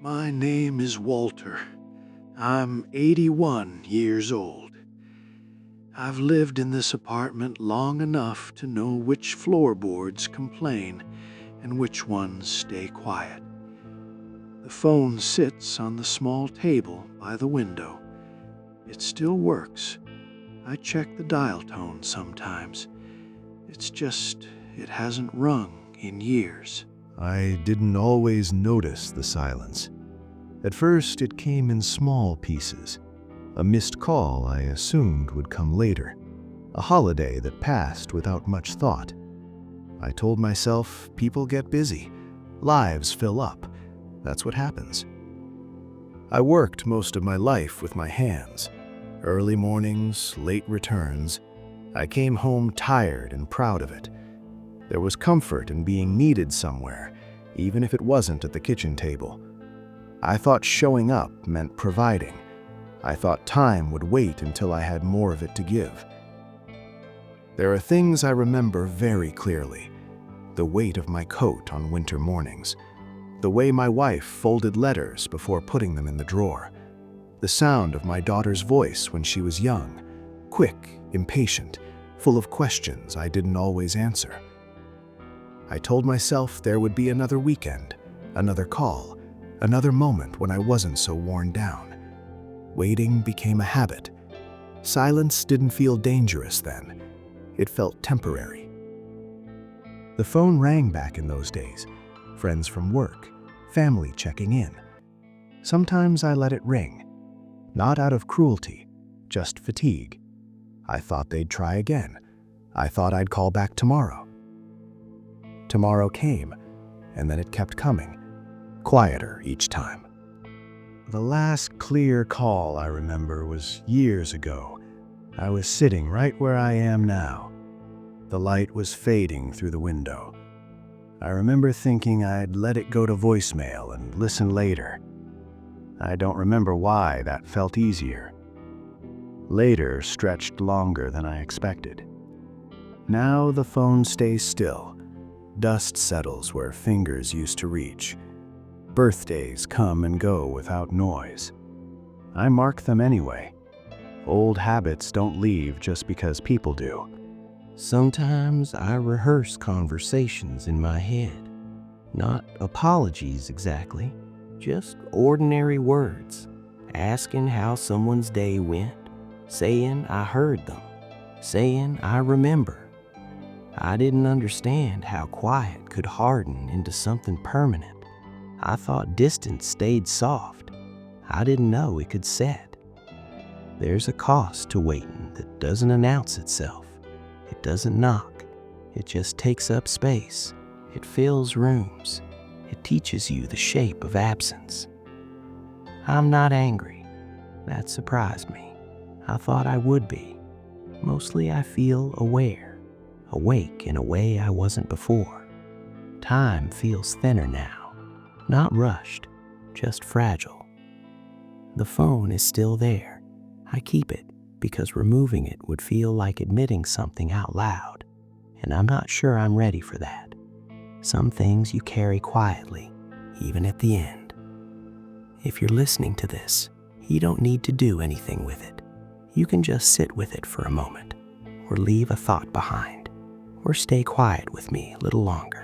My name is Walter. I'm 81 years old. I've lived in this apartment long enough to know which floorboards complain and which ones stay quiet. The phone sits on the small table by the window. It still works. I check the dial tone sometimes. It's just, it hasn't rung in years. I didn't always notice the silence. At first, it came in small pieces. A missed call I assumed would come later. A holiday that passed without much thought. I told myself people get busy. Lives fill up. That's what happens. I worked most of my life with my hands. Early mornings, late returns. I came home tired and proud of it. There was comfort in being needed somewhere, even if it wasn't at the kitchen table. I thought showing up meant providing. I thought time would wait until I had more of it to give. There are things I remember very clearly. The weight of my coat on winter mornings. The way my wife folded letters before putting them in the drawer. The sound of my daughter's voice when she was young. Quick, impatient, full of questions I didn't always answer. I told myself there would be another weekend, another call, another moment when I wasn't so worn down. Waiting became a habit. Silence didn't feel dangerous then. It felt temporary. The phone rang back in those days. Friends from work, family checking in. Sometimes I let it ring. Not out of cruelty, just fatigue. I thought they'd try again. I thought I'd call back tomorrow. Tomorrow came, and then it kept coming, quieter each time. The last clear call I remember was years ago. I was sitting right where I am now. The light was fading through the window. I remember thinking I'd let it go to voicemail and listen later. I don't remember why that felt easier. Later stretched longer than I expected. Now the phone stays still. Dust settles where fingers used to reach. Birthdays come and go without noise. I mark them anyway. Old habits don't leave just because people do. Sometimes I rehearse conversations in my head. Not apologies exactly, just ordinary words. Asking how someone's day went, saying I heard them, saying I remember. I didn't understand how quiet could harden into something permanent. I thought distance stayed soft. I didn't know it could set. There's a cost to waiting that doesn't announce itself. It doesn't knock. It just takes up space. It fills rooms. It teaches you the shape of absence. I'm not angry. That surprised me. I thought I would be. Mostly I feel aware. Awake in a way I wasn't before. Time feels thinner now. Not rushed, just fragile. The phone is still there. I keep it because removing it would feel like admitting something out loud, and I'm not sure I'm ready for that. Some things you carry quietly, even at the end. If you're listening to this, you don't need to do anything with it. You can just sit with it for a moment, or leave a thought behind, or stay quiet with me a little longer.